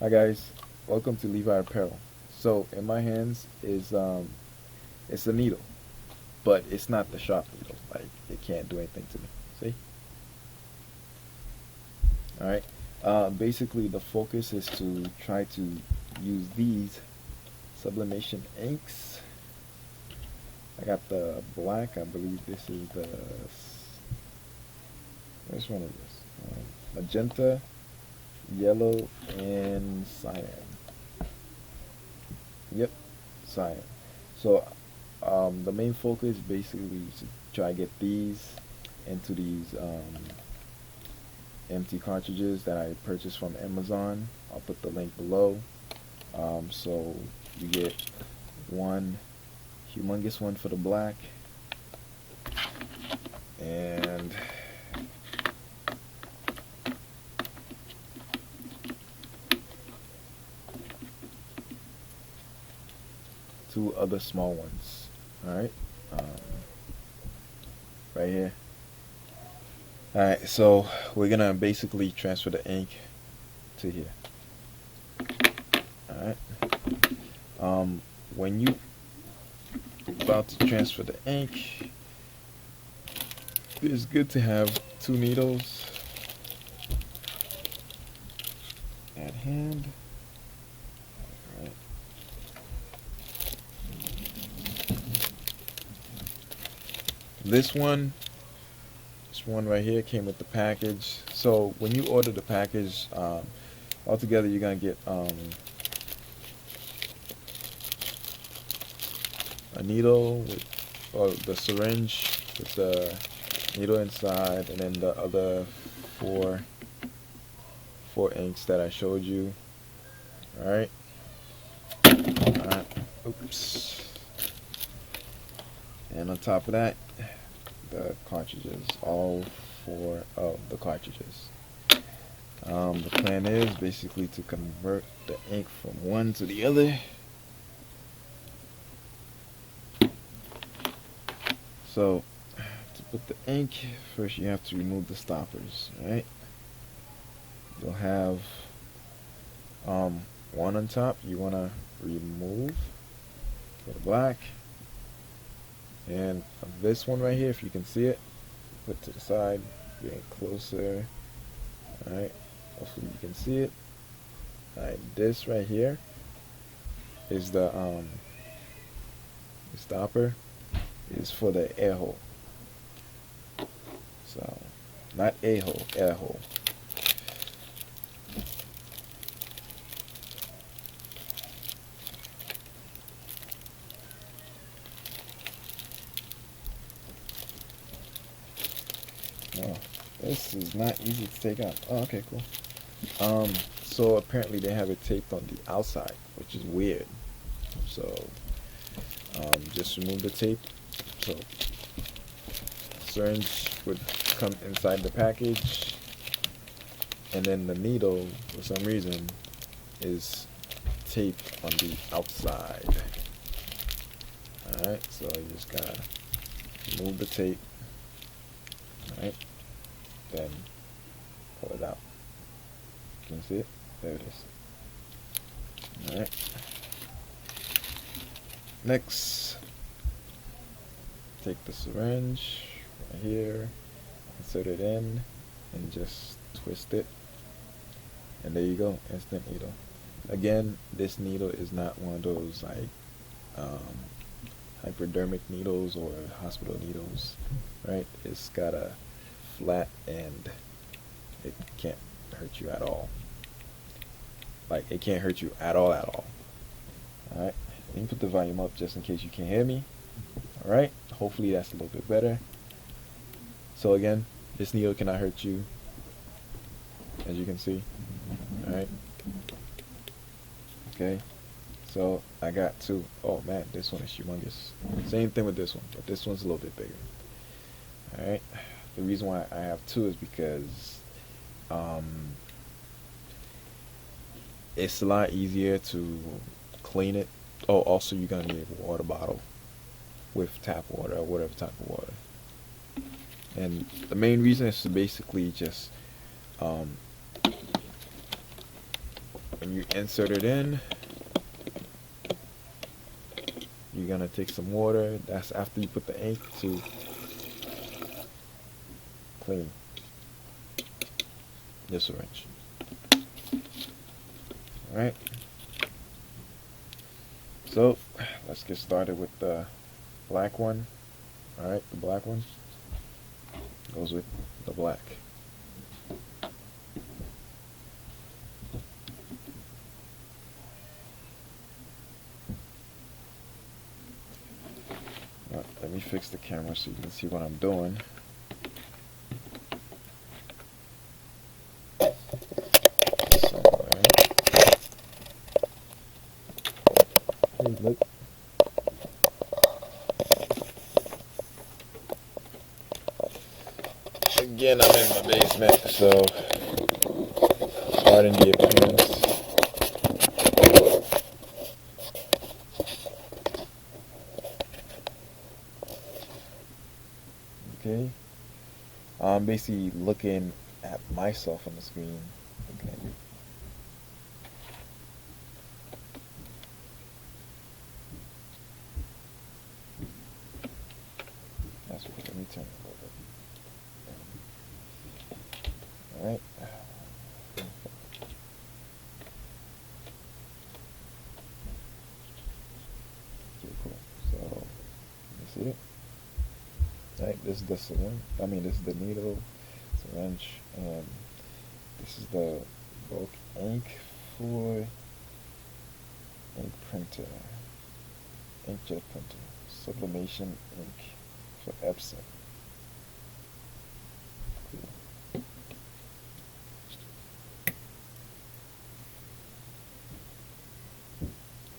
Hi guys, welcome to Levi Apparel. So in my hands is it's a needle, but it's not the sharp needle. Like it can't do anything to me. See? All right. Basically, the focus is to try to use these sublimation inks. I got the black. I believe this is the which one is this? Magenta, yellow, and cyan. Yep, cyan. So the main focus basically is to try to get these into these empty cartridges that I purchased from Amazon. I'll put the link below. So you get one humongous one for the black and two other small ones. All right, right here. All right, so we're gonna basically transfer the ink to here. All right. When you about to transfer the ink, it's good to have two needles at hand. All right. This one right here came with the package. So when you order the package, altogether you're gonna get a needle with, or the syringe with the needle inside, and then the other four inks that I showed you. All right. All right. Oops. And on top of that, the cartridges, all four of the cartridges. The plan is basically to convert the ink from one to the other. So to put the ink, first you have to remove the stoppers, right? You'll have one on top you want to remove for the black, and this one right here, if you can see it, put to the side, getting closer. All right, hopefully you can see it. All right, this right here is the stopper is for the air hole. So not a hole, air hole. Oh, this is not easy to take out. Oh, okay, cool. So apparently they have it taped on the outside, which is weird. So, just remove the tape. So, syringe would come inside the package, and then the needle, for some reason, is taped on the outside. Alright, so you just gotta remove the tape. Alright, then pull it out. Can you see it? There it is. Alright. Next, take the syringe right here, insert it in, and just twist it. And there you go, instant needle. Again, this needle is not one of those like hypodermic needles or hospital needles, right? It's got a flat end. It can't hurt you at all. Like, it can't hurt you at all, at all. Alright, let me put the volume up just in case you can't hear me. Alright, hopefully that's a little bit better. So again, this needle cannot hurt you, as you can see. Alright. Okay, so I got two. Oh man, this one is humongous. Same thing with this one, but this one's a little bit bigger. Alright, the reason why I have two is because it's a lot easier to clean it. Oh, also you're gonna need a water bottle with tap water or whatever type of water. And the main reason is to basically just when you insert it in, you're gonna take some water. That's after you put the ink to clean the syringe. Alright, so let's get started with the black one. Alright, the black one goes with the black. Alright, let me fix the camera so you can see what I'm doing. Hey, look. Again, I'm in my basement, so pardon the appearance. Okay, I'm basically looking at myself on the screen. Okay. That's what. Let me turn it a little bit. All right. Okay, cool. So, you see it? Right, this is the syringe. I mean, this is the needle, syringe, and this is the bulk ink for ink printer, inkjet printer, sublimation ink for Epson. Cool.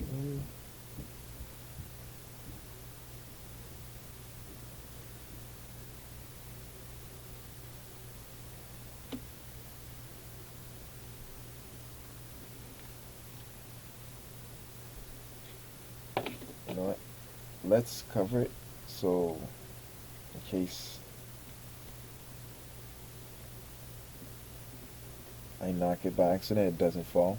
Okay. You know what? Let's cover it so in case I knock it by accident, it doesn't fall.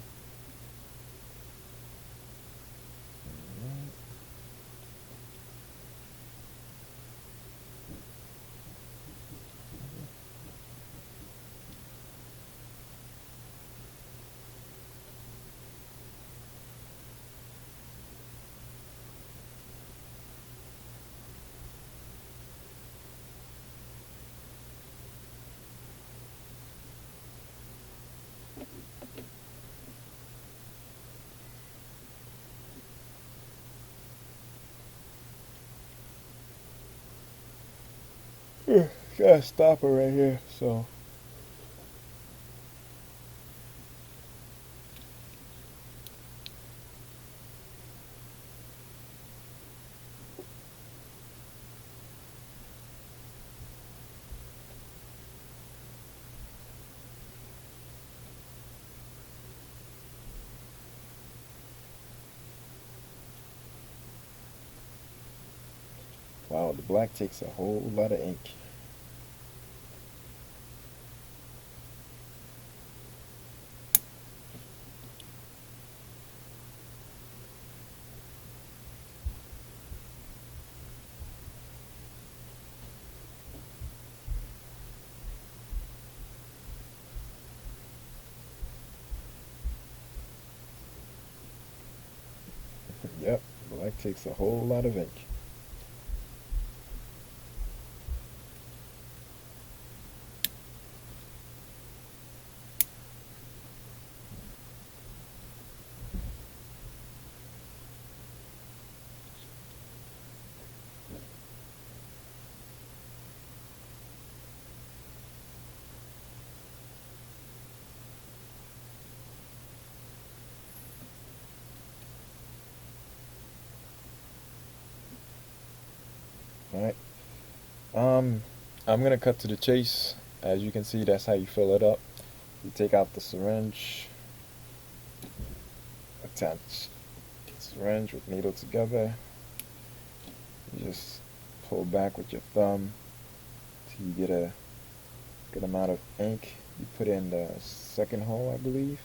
Got a stopper right here, so wow, the black takes a whole lot of ink. Yep, black takes a whole lot of ink. Alright. I'm gonna cut to the chase. As you can see, that's how you fill it up. You take out the syringe, attach syringe with needle together. You just pull back with your thumb till you get a good amount of ink. You put in the second hole, I believe,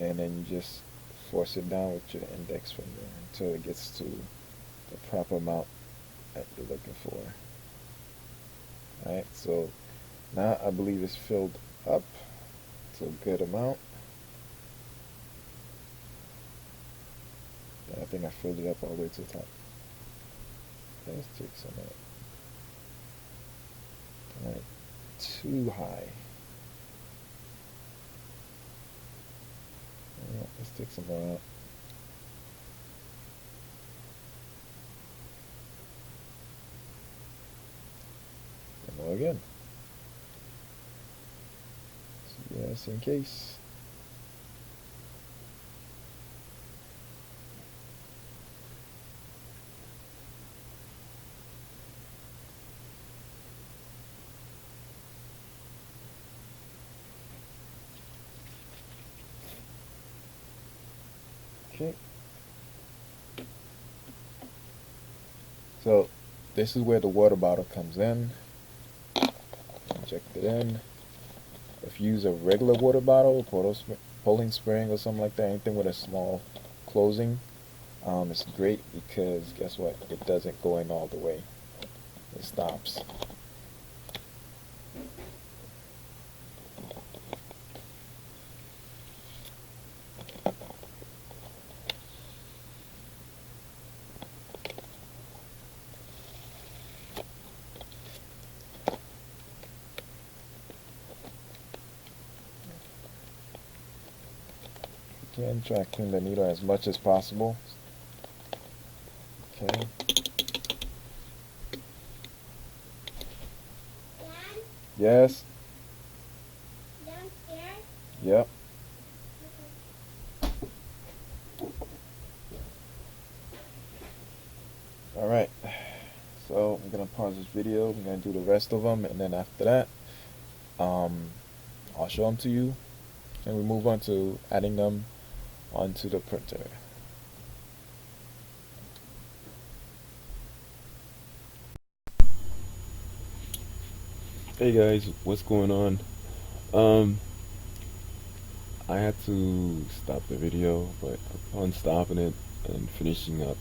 and then you just force it down with your index finger until it gets to the proper amount that you're looking for. Alright, so now I believe it's filled up to a good amount. I think I filled it up all the way to the top. Let's take some of it. Alright, too high. Alright, let's take some more out. And more again. So yes, in case. Okay. So this is where the water bottle comes in. Inject it in. If you use a regular water bottle, Poland Spring or something like that, anything with a small closing, it's great because guess what? It doesn't go in all the way. It stops. Again, try to clean the needle as much as possible. Okay. Dad? Yes. Downstairs? Yep. Alright. So I'm gonna pause this video. We're gonna do the rest of them, and then after that, I'll show them to you, and we move on to adding them onto the printer. Hey guys, what's going on? I had to stop the video, but upon stopping it and finishing up,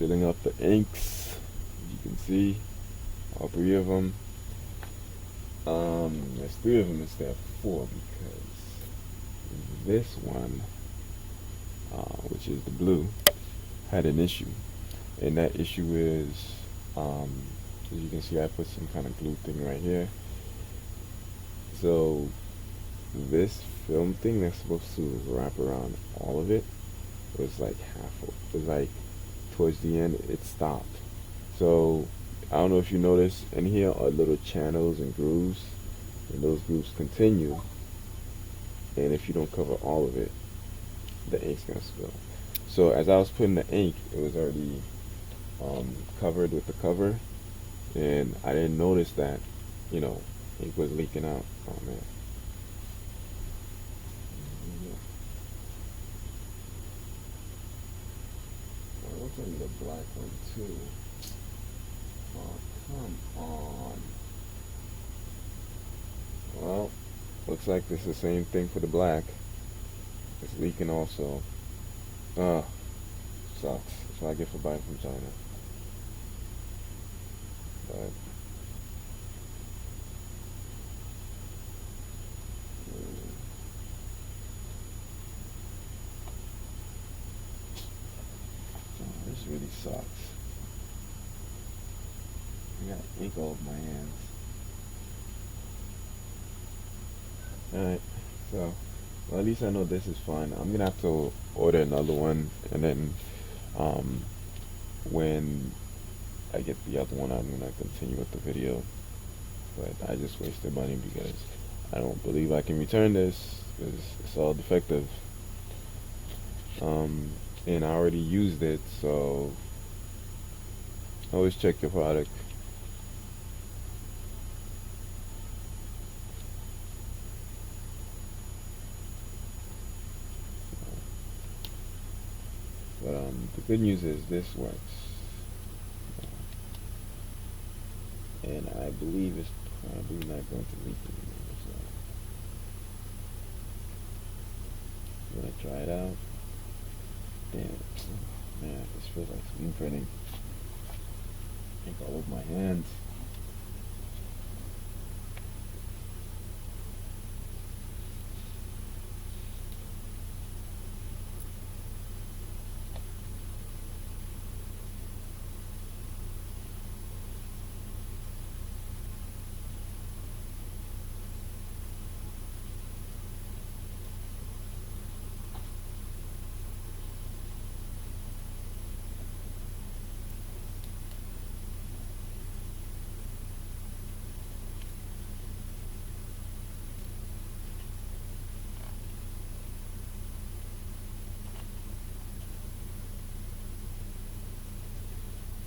filling up the inks, as you can see, all three of them. There's three of them instead of four because this one, which is the blue, had an issue, and that issue is, as you can see, I put some kind of glue thing right here. So this film thing that's supposed to wrap around all of it was like towards the end it stopped. So I don't know if you notice, in here are little channels and grooves, and those grooves continue, and if you don't cover all of it, the ink's gonna spill. So as I was putting the ink, it was already covered with the cover, and I didn't notice that, ink was leaking out. Oh man. Well, looks like the black one too. Oh, come on. Well, looks like it's the same thing for the black. It's leaking also. Sucks. That's what I get for buying from China. But this really sucks. I got ink all over my hands. Alright, so well, at least I know this is fine. I'm gonna have to order another one, and then when I get the other one, I'm gonna continue with the video. But I just wasted money because I don't believe I can return this because it's all defective. And I already used it, so always check your product. But the good news is this works, and I believe it's probably not going to leak anymore. So I'm gonna try it out. Damn, man, this feels like screen printing. Ink all over my hands.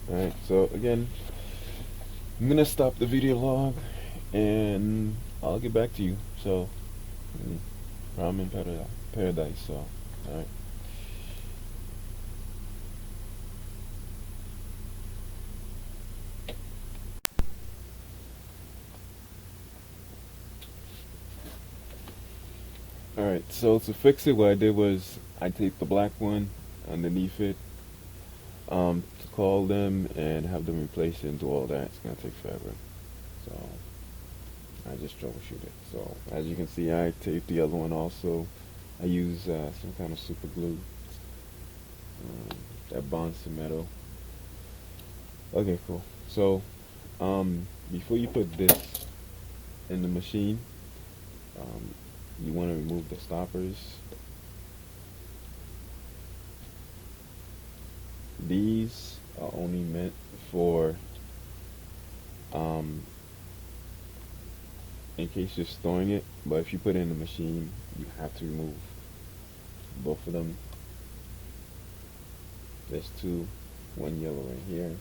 Alright, so again, I'm gonna stop the video log and I'll get back to you. So, I'm in paradise, so, alright. Alright, so to fix it, what I did was I taped the black one underneath it. To call them and have them replace it and do all that, it's gonna take forever. So I just troubleshoot it. So as you can see, I taped the other one also. I use some kind of super glue that bonds to metal. Okay, cool. So before you put this in the machine, you want to remove the stoppers. These are only meant for in case you're storing it, but if you put it in the machine, you have to remove both of them. There's two, one yellow right here.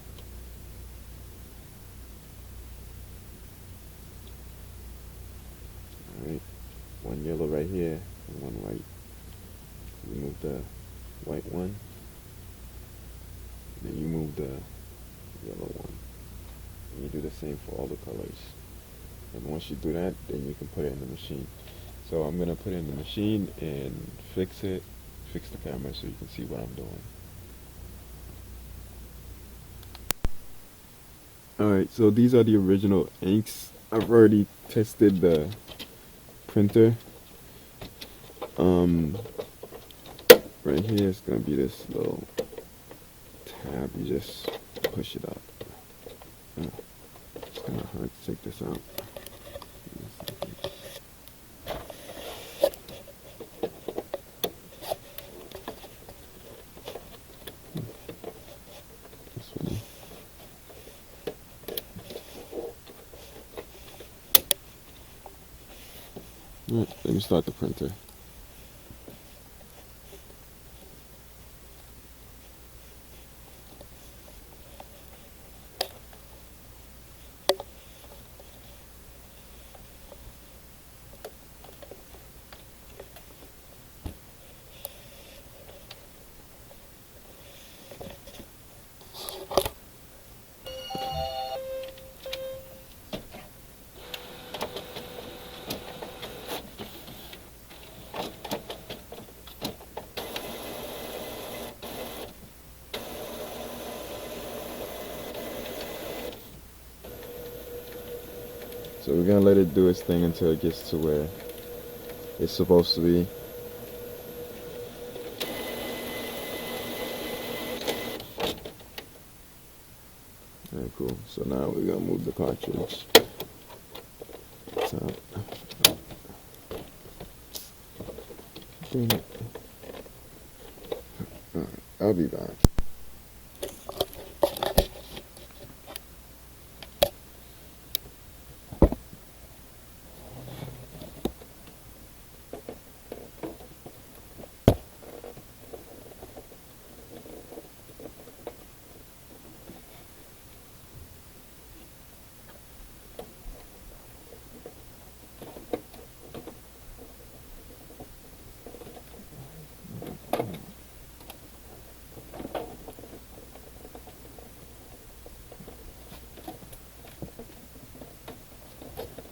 Alright, one yellow right here and one white. Remove the white one. Then you move the yellow one. And you do the same for all the colors. And once you do that, then you can put it in the machine. So I'm gonna put it in the machine and fix it, fix the camera so you can see what I'm doing. Alright, so these are the original inks. I've already tested the printer. Right here is gonna be this little tab. You just push it up. It's kind of hard to take this out. This one. Alright, let me start the printer. So we're gonna let it do its thing until it gets to where it's supposed to be. Alright, cool. So now we're gonna move the cartridge. Top. Dang it. Alright, I'll be back.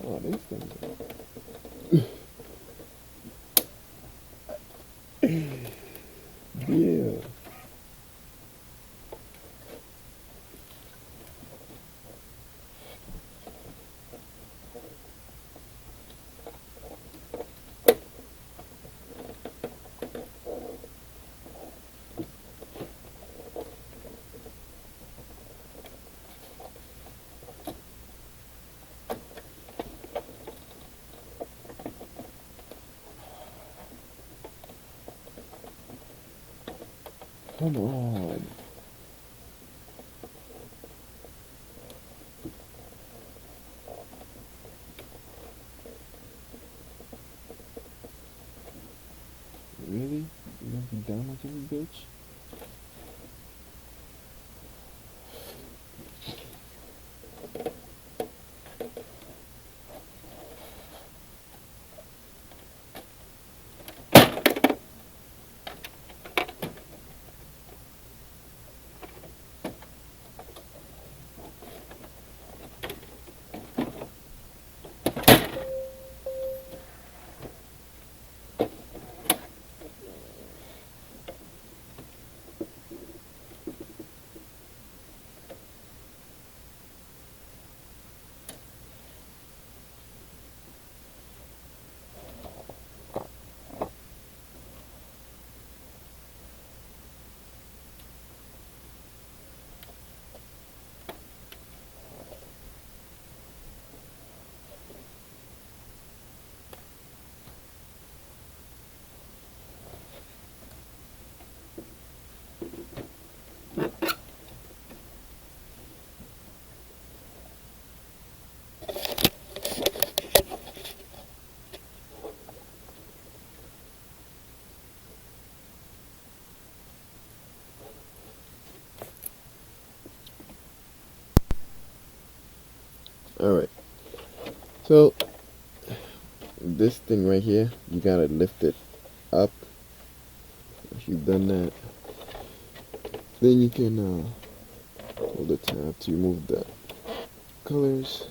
Oh, these things are... Come on. Really? You gonna be down like every bitch? Alright, so this thing right here, you gotta lift it up. If you've done that, then you can hold the tab to remove the colors.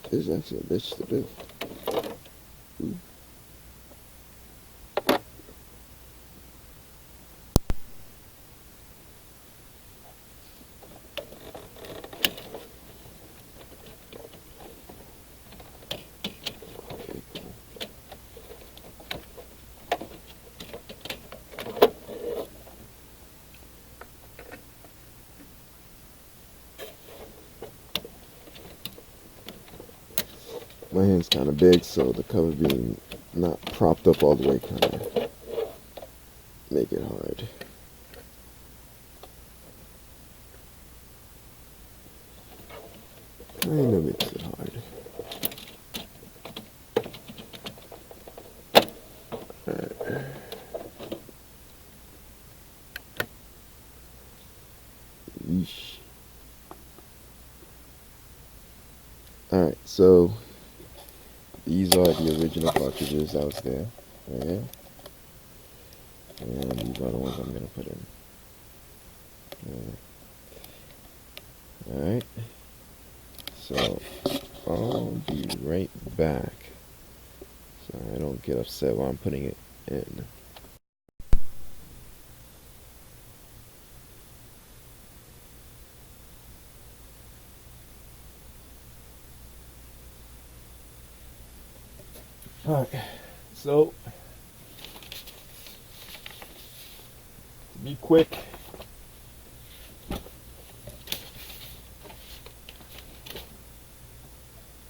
There's actually a bitch to do. Ooh. My hand's kind of big, so the cover being not propped up all the way kind of make it hard. Kind of makes it hard. Alright. Yeesh. Alright, so these are the original cartridges that was there, right here. And these are the ones I'm going to put in. Alright. So, I'll be right back. So I don't get upset while I'm putting it in. Alright, so be quick.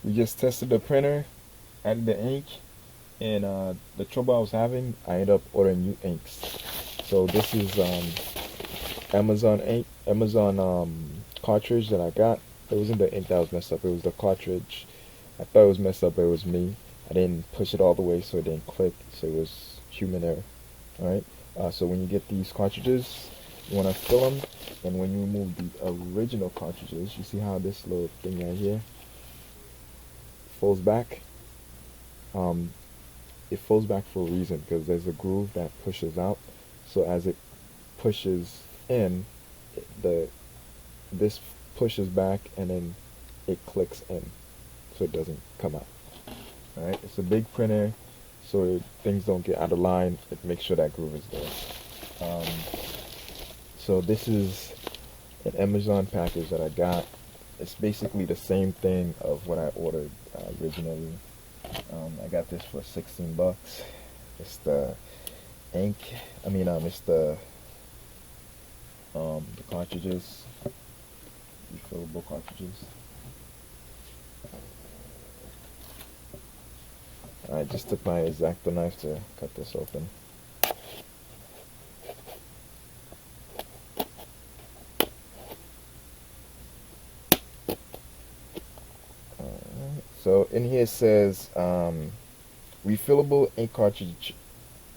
We just tested the printer, added the ink, and the trouble I was having, I ended up ordering new inks. So this is Amazon ink, Amazon cartridge that I got. It wasn't the ink that was messed up, it was the cartridge. I thought it was messed up, but it was me. I didn't push it all the way, so it didn't click, so it was human error. Alright, so when you get these cartridges, you want to fill them, and when you remove the original cartridges, you see how this little thing right here folds back? It folds back for a reason, because there's a groove that pushes out, so as it pushes in, this pushes back, and then it clicks in, so it doesn't come out. Alright, it's a big printer, so things don't get out of line. It makes sure that groove is there. So this is an Amazon package that I got. It's basically the same thing of what I ordered originally. I got this for 16 bucks. It's the ink. It's the cartridges, refillable cartridges. I just took my X-Acto knife to cut this open. So in here it says refillable ink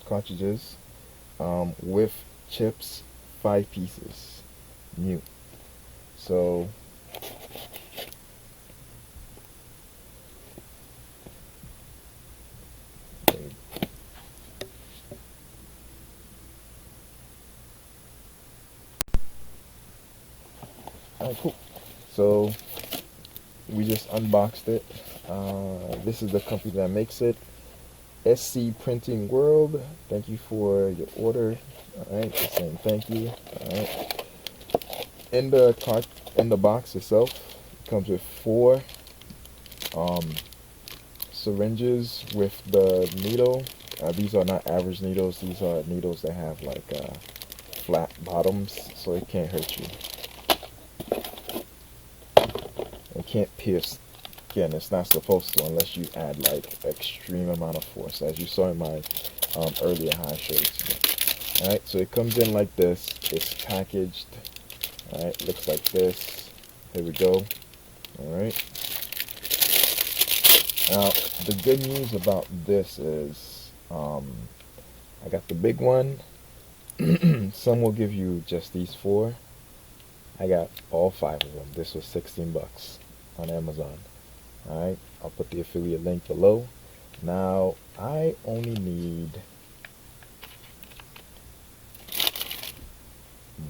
cartridges with chips, 5 pieces, new. So alright, cool. So we just unboxed it. This is the company that makes it. SC Printing World. Thank you for your order. Alright, just saying thank you. Alright. In the box itself, it comes with 4 syringes with the needle. These are not average needles. These are needles that have like flat bottoms, so it can't hurt you. It can't pierce. Again, it's not supposed to unless you add like extreme amount of force, as you saw in my earlier how I showed you. Alright, so it comes in like this. It's packaged. Alright, looks like this. Here we go. Alright. Now, the good news about this is I got the big one. Some will give you just these 4. I got all 5 of them. This was 16 bucks on Amazon. Alright, I'll put the affiliate link below. Now, I only need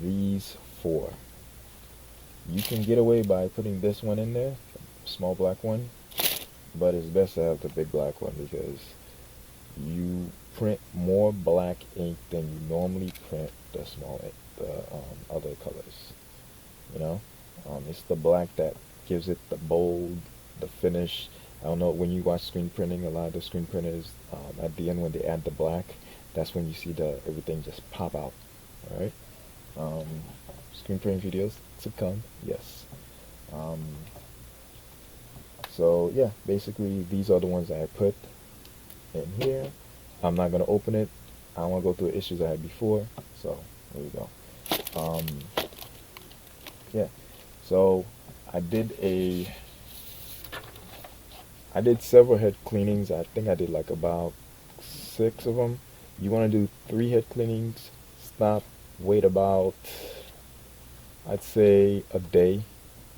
these 4. You can get away by putting this one in there, small black one, but it's best to have the big black one because you print more black ink than you normally print the small ink, the other colors. You know, it's the black that gives it the bold, the finish. I don't know, when you watch screen printing, a lot of the screen printers at the end when they add the black, that's when you see everything just pop out. All right, screen printing videos to come, yes. So yeah, basically these are the ones that I put in here. I'm not gonna open it. I don't want to go through the issues I had before. So there we go. Yeah. So I did several head cleanings. I think I did like about 6 of them. You want to do 3 head cleanings. Stop. Wait about, I'd say, a day,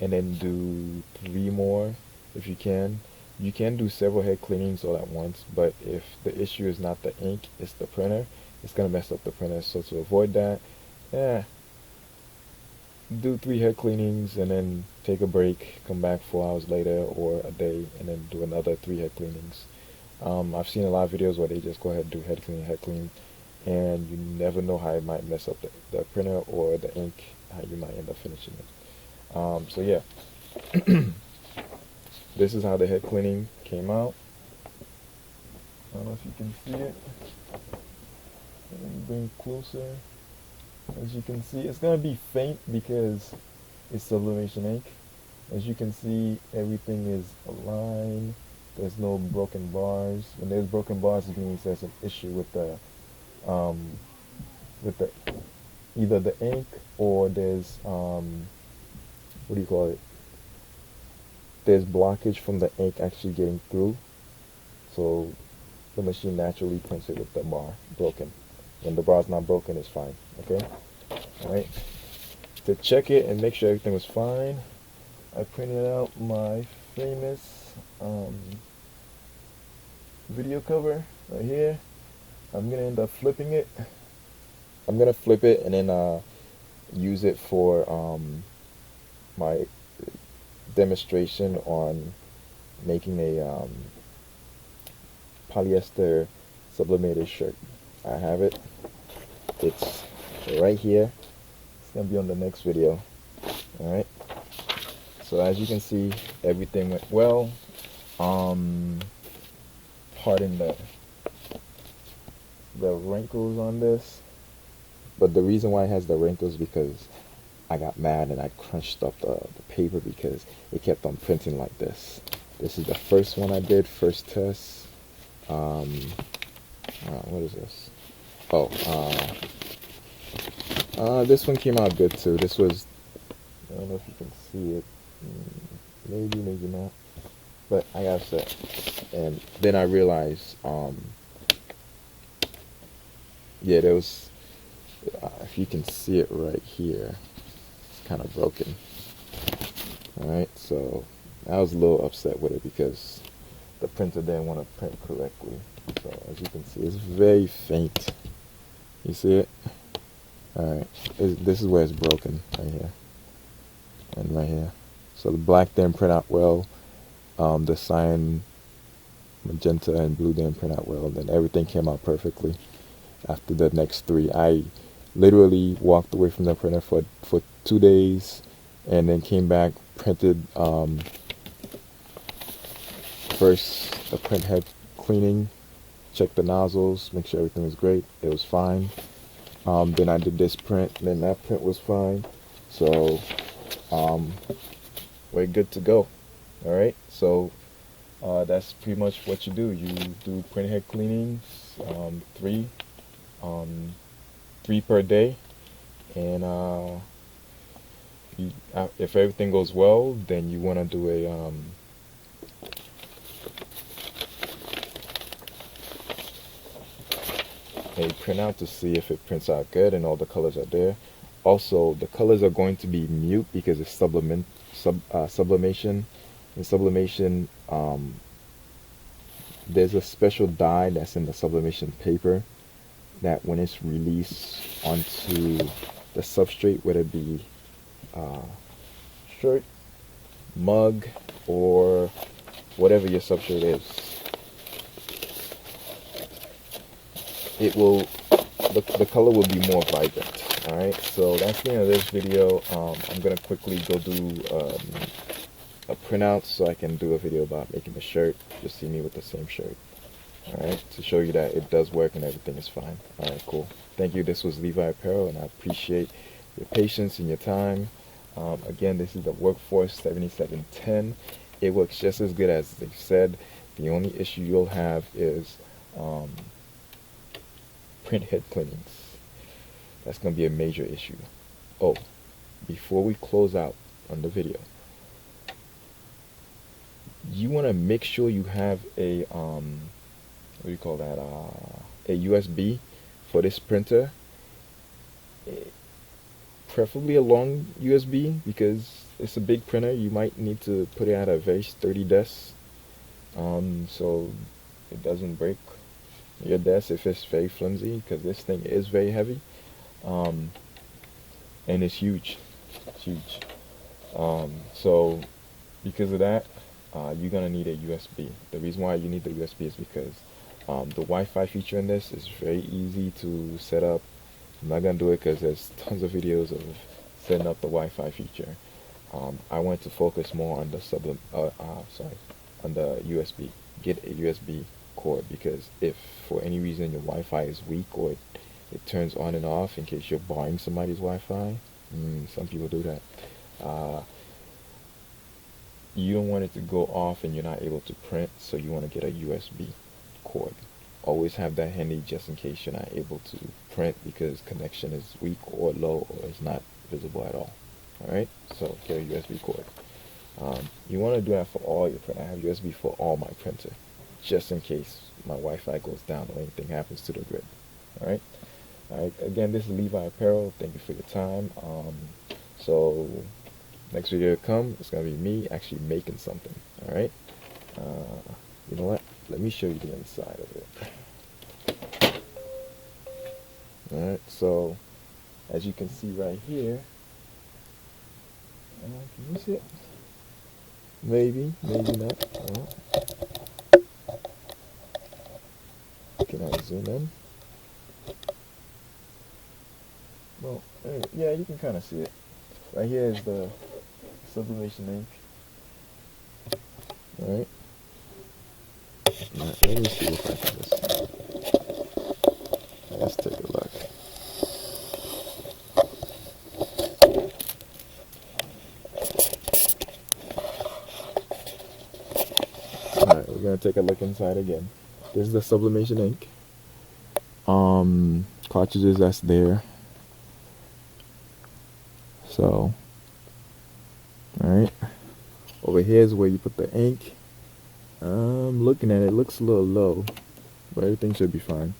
and then do 3 more if you can. You can do several head cleanings all at once, but if the issue is not the ink, it's the printer, it's gonna mess up the printer. So to avoid that, yeah, do 3 head cleanings and then take a break, come back 4 hours later or a day, and then do another 3 head cleanings. I've seen a lot of videos where they just go ahead and do head clean, and you never know how it might mess up the printer or the ink, how you might end up finishing it. So yeah. This is how the head cleaning came out. I don't know if you can see it. Let me bring it closer. As you can see, it's going to be faint because it's sublimation ink. As you can see, everything is aligned. There's no broken bars. When there's broken bars, it means there's an issue with the either the ink or there's what do you call it? There's blockage from the ink actually getting through, so the machine naturally prints it with the bar broken. When the bar's not broken, it's fine. Okay. All right. To check it and make sure everything was fine, I printed out my famous video cover right here. I'm gonna end up flipping it. I'm gonna flip it and then use it for my demonstration on making a polyester sublimated shirt. I have it. It's right here. It's gonna be on the next video. Alright. So as you can see, everything went well. Pardon the wrinkles on this. But the reason why it has the wrinkles is because I got mad and I crunched up the paper because it kept on printing like this. This is the first one I did, first test. What is this? Oh, this one came out good too. This was, I don't know if you can see it. Maybe, maybe not. But I got upset, and then I realized, yeah, there was, if you can see it right here, it's kind of broken. All right, so I was a little upset with it because the printer didn't want to print correctly. So as you can see, it's very faint. You see it? All right, this is where it's broken, right here and right here. So the black didn't print out well. The cyan, magenta, and blue didn't print out well. Then everything came out perfectly. After the next three, I literally walked away from the printer for 2 days, and then came back, printed first the print head cleaning, checked the nozzles, make sure everything was great. It was fine. Then I did this print, then that print was fine. So we're good to go. All right, so that's pretty much what you do. You do print head cleanings, three per day, and if everything goes well, then you want to do a printout to see if it prints out good and all the colors are there. Also, the colors are going to be mute because it's sublimation. In sublimation, there's a special dye that's in the sublimation paper that when it's released onto the substrate, whether it be shirt, mug, or whatever your substrate is, it will, the color will be more vibrant. Alright, so that's the end of this video. I'm gonna quickly go do a printout so I can do a video about making the shirt. You'll see me with the same shirt. Alright, to show you that it does work and everything is fine. Alright, cool. Thank you. This was Levi Apparel, and I appreciate your patience and your time. Again, this is the Workforce 7710. It works just as good as they said. The only issue you'll have is print head cleanings. That's going to be a major issue. Oh, before we close out on the video, you want to make sure you have a what do you call that, a USB for this printer, preferably a long USB, because it's a big printer. You might need to put it at a very sturdy desk, so it doesn't break your desk if it's very flimsy, because this thing is very heavy, and it's huge. It's huge. So because of that, you're gonna need a USB. The reason why you need the USB is because the Wi-Fi feature in this is very easy to set up. I'm not gonna do it because there's tons of videos of setting up the Wi-Fi feature. I want to focus more on the on the USB. Get a USB cord, because if for any reason your Wi-Fi is weak or it turns on and off in case you're borrowing somebody's Wi-Fi, some people do that. You don't want it to go off and you're not able to print, so you want to get a USB cord. Always have that handy just in case you're not able to print because connection is weak or low or is not visible at all. Alright, so get a USB cord. You want to do that for all your print. I have USB for all my printer, just in case my Wi-Fi goes down or anything happens to the grid. Alright, again, this is Levi Apparel. Thank you for your time. So next video to come, it's gonna be me actually making something. Alright, you know what, let me show you the inside of it. Alright, so as you can see right here, can you see it? Maybe not. Can I zoom in? Well, yeah, you can kind of see it. Right here is the sublimation ink. Alright. Let me see if I can just... Let's take a look. Alright, we're going to take a look inside again. This is the sublimation ink. Cartridges that's there. So, alright. Over here is where you put the ink. I'm looking at it. It looks a little low, but everything should be fine.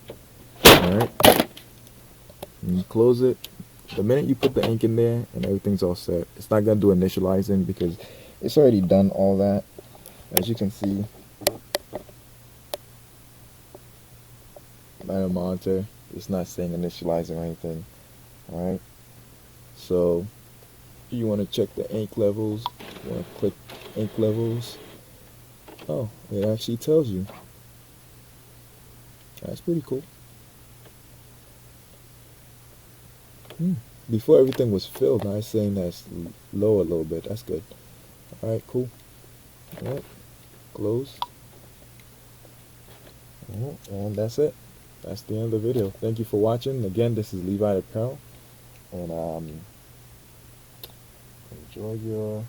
Alright. You close it. The minute you put the ink in there and everything's all set, it's not going to do initializing because it's already done all that. As you can see, by the monitor, it's not saying initializing or anything. Alright. So, you want to check the ink levels. You want to click ink levels. Oh, it actually tells you. That's pretty cool. Before everything was filled, now it's saying that's low a little bit. That's good. Alright, cool. Alright, close. And that's it. That's the end of the video. Thank you for watching. Again, this is Levi Apparel. And enjoy your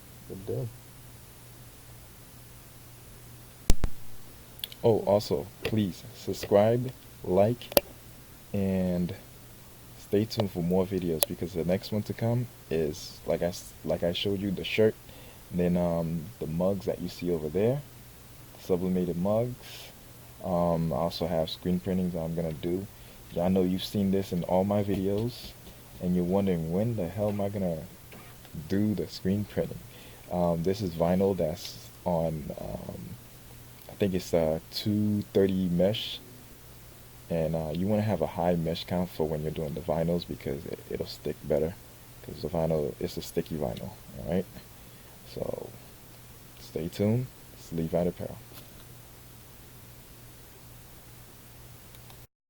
day. Oh, also, please subscribe, like, and stay tuned for more videos because the next one to come is like I showed you the shirt, then the mugs that you see over there, sublimated mugs. I also have screen printings that I'm gonna do. Y'all know you've seen this in all my videos, and you're wondering when the hell am I gonna do the screen printing. This is vinyl that's on. I think it's 230 mesh, and you want to have a high mesh count for when you're doing the vinyls because it'll stick better because the vinyl is a sticky vinyl. Alright, so stay tuned. It's Levi Apparel.